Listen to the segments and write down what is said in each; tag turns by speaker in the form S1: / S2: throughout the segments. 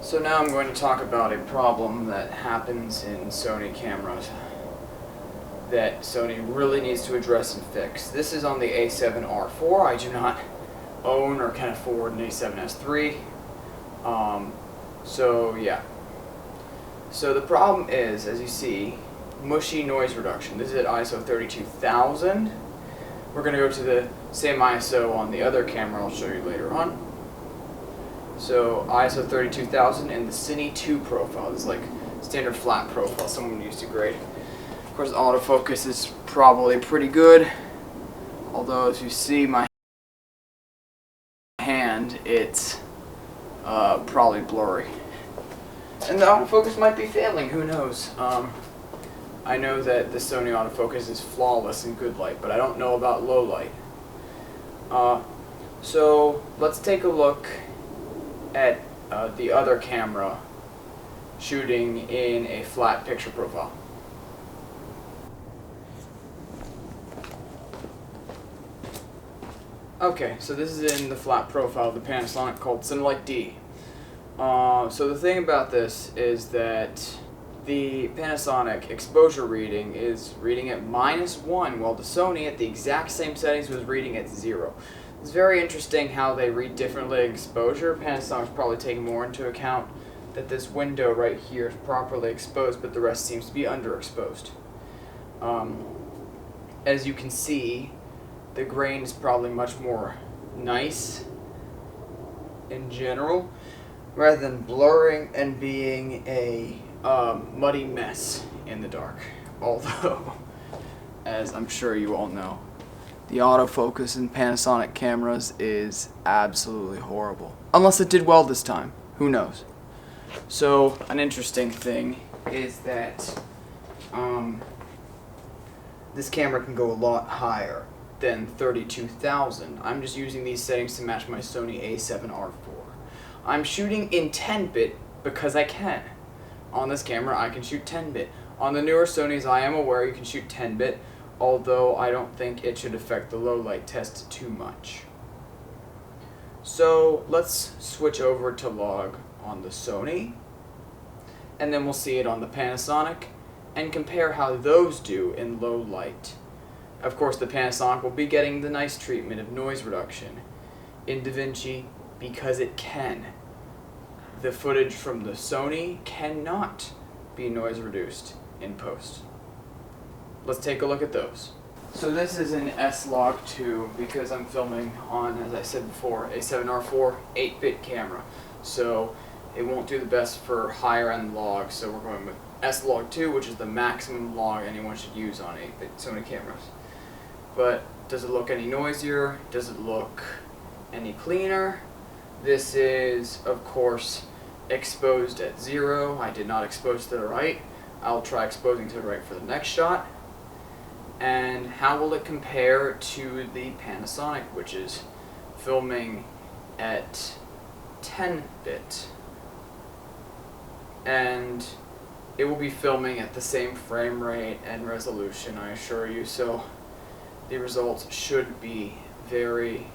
S1: So now I'm going to talk about a problem that happens in Sony cameras that Sony really needs to address and fix. This is on the A7R4. I do not own or can afford an A7S3. So yeah. So the problem is, as you see, mushy noise reduction. This is at ISO 32,000. We're going to go to the same ISO on the other camera I'll show you later on. So ISO 32,000 and the Cine 2 profile. This is like standard flat profile someone used to grade. Of course, autofocus is probably pretty good, although as you see my hand, it's probably blurry. And the autofocus might be failing, who knows. I know that the Sony autofocus is flawless in good light, but I don't know about low light. So let's take a look at the other camera shooting in a flat picture profile. Okay, so this is in the flat profile of the Panasonic called Cinelight D. So the thing about this is that the Panasonic exposure reading is reading at -1, while the Sony at the exact same settings was reading at 0. It's very interesting how they read differently in exposure. Panasonic's probably taking more into account that this window right here is properly exposed, but the rest seems to be underexposed. As you can see, the grain is probably much more nice in general, rather than blurring and being a muddy mess in the dark. Although, as I'm sure you all know, the autofocus in Panasonic cameras is absolutely horrible. Unless it did well this time. Who knows? So, an interesting thing is that this camera can go a lot higher than 32,000. I'm just using these settings to match my Sony A7R4. I'm shooting in 10-bit because I can. On this camera, I can shoot 10-bit. On the newer Sonys, I am aware you can shoot 10-bit, although I don't think it should affect the low light test too much. So let's switch over to log on the Sony, and then we'll see it on the Panasonic, and compare how those do in low light. Of course, the Panasonic will be getting the nice treatment of noise reduction in DaVinci because it can. The footage from the Sony cannot be noise reduced in post. Let's take a look at those. So this is an S-Log2 because I'm filming on, as I said before, a 7R4 8-bit camera. So it won't do the best for higher end logs, so we're going with S-Log2, which is the maximum log anyone should use on 8-bit Sony cameras. But does it look any noisier? Does it look any cleaner? This is, of course, exposed at 0. I did not expose to the right. I'll try exposing to the right for the next shot. And how will it compare to the Panasonic, which is filming at 10-bit? And it will be filming at the same frame rate and resolution, I assure you, so the results should be very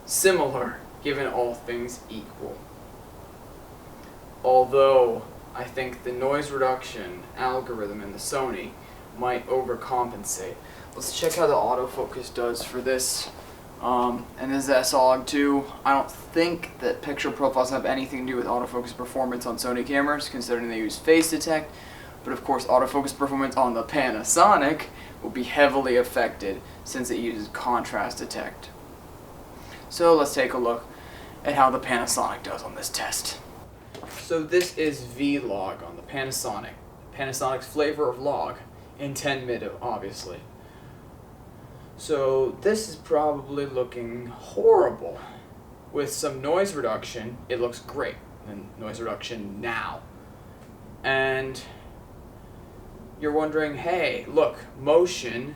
S1: similar, given all things equal. Although, I think the noise reduction algorithm in the Sony might overcompensate. Let's check how the autofocus does for this. And this is S-Log2. I don't think that picture profiles have anything to do with autofocus performance on Sony cameras, considering they use phase detect. But of course, autofocus performance on the Panasonic will be heavily affected since it uses contrast detect. So let's take a look at how the Panasonic does on this test. So this is V-Log on the Panasonic. Panasonic's flavor of log in 10-bit, obviously. So this is probably looking horrible. With some noise reduction, it looks great. And noise reduction now. And you're wondering, hey, look, motion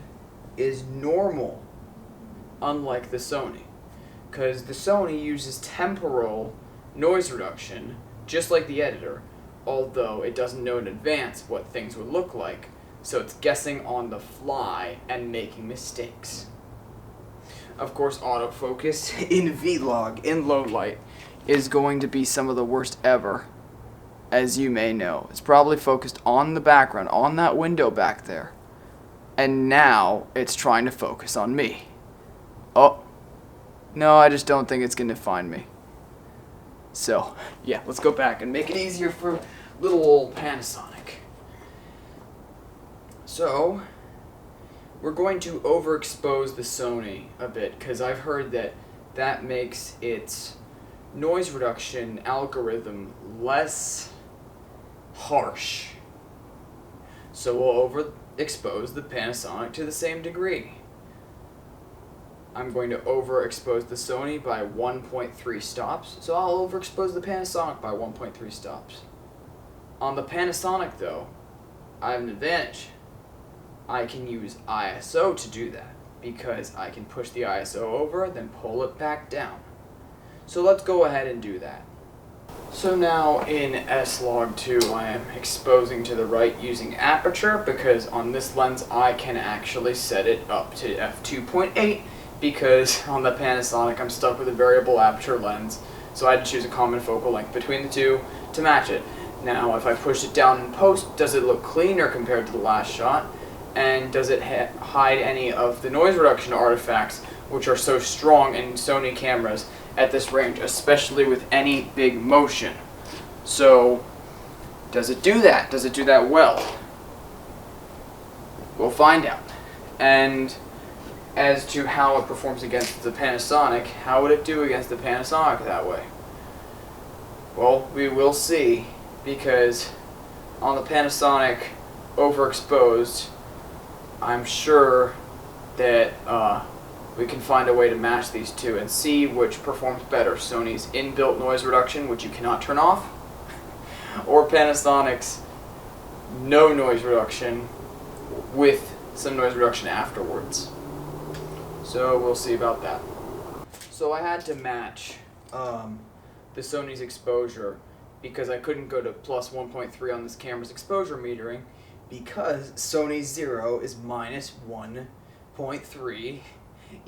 S1: is normal, unlike the Sony. Because the Sony uses temporal noise reduction, just like the editor, although it doesn't know in advance what things would look like, so it's guessing on the fly and making mistakes. Of course, autofocus in V-Log in low light is going to be some of the worst ever. as you may know, is probably focused on the background, on that window back there. And now it's trying to focus on me. Oh, no, I just don't think it's going to find me. So, yeah, let's go back and make it easier for little old Panasonic. So, we're going to overexpose the Sony a bit, because I've heard that that makes its noise reduction algorithm less harsh. So we'll overexpose the Panasonic to the same degree. I'm going to overexpose the Sony by 1.3 stops, so I'll overexpose the Panasonic by 1.3 stops. On the Panasonic though, I have an advantage. I can use ISO to do that, because I can push the ISO over, then pull it back down. So let's go ahead and do that. So now in S-Log2 I am exposing to the right using aperture, because on this lens I can actually set it up to f2.8, because on the Panasonic I'm stuck with a variable aperture lens, so I had to choose a common focal length between the two to match it. Now if I push it down in post, does it look cleaner compared to the last shot? And does it hide any of the noise reduction artifacts which are so strong in Sony cameras at this range, especially with any big motion? So, does it do that? Does it do that well? We'll find out. And as to how it performs against the Panasonic, how would it do against the Panasonic that way? Well, we will see, because on the Panasonic overexposed, I'm sure that we can find a way to match these two and see which performs better, Sony's inbuilt noise reduction, which you cannot turn off, or Panasonic's no noise reduction with some noise reduction afterwards. So we'll see about that. So I had to match the Sony's exposure, because I couldn't go to plus 1.3 on this camera's exposure metering, because Sony's 0 is minus 1.3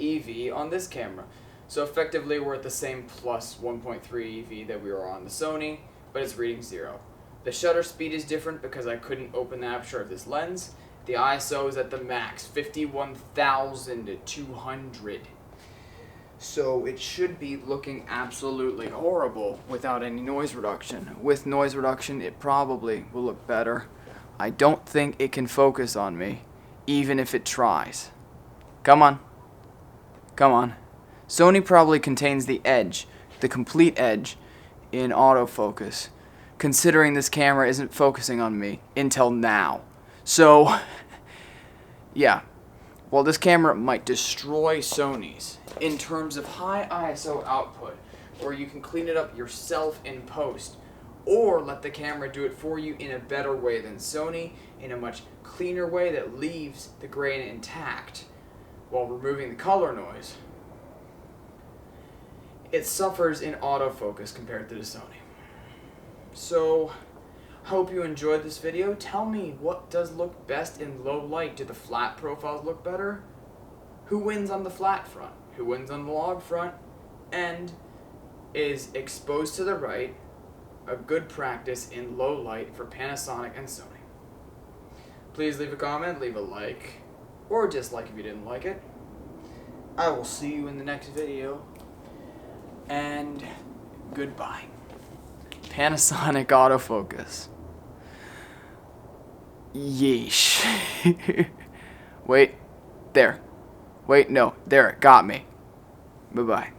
S1: EV on this camera. So effectively we're at the same plus 1.3 EV that we were on the Sony, but it's reading 0. The shutter speed is different because I couldn't open the aperture of this lens. The ISO is at the max, 51,200. So it should be looking absolutely horrible without any noise reduction. With noise reduction, it probably will look better. I don't think it can focus on me, even if it tries. Come on. Come on. Sony probably contains the edge, the complete edge, in autofocus, considering this camera isn't focusing on me until now. So, yeah. While this camera might destroy Sony's in terms of high ISO output, where you can clean it up yourself in post, or let the camera do it for you in a better way than Sony, in a much cleaner way that leaves the grain intact while removing the color noise, it suffers in autofocus compared to the Sony. So, hope you enjoyed this video. Tell me, what does look best in low light? Do the flat profiles look better? Who wins on the flat front? Who wins on the log front? And is exposed to the right a good practice in low light for Panasonic and Sony? Please leave a comment, leave a like, or dislike if you didn't like it. I will see you in the next video, and goodbye. Panasonic autofocus. Yeesh. Wait, there. Wait, no, there, it got me. Bye-bye.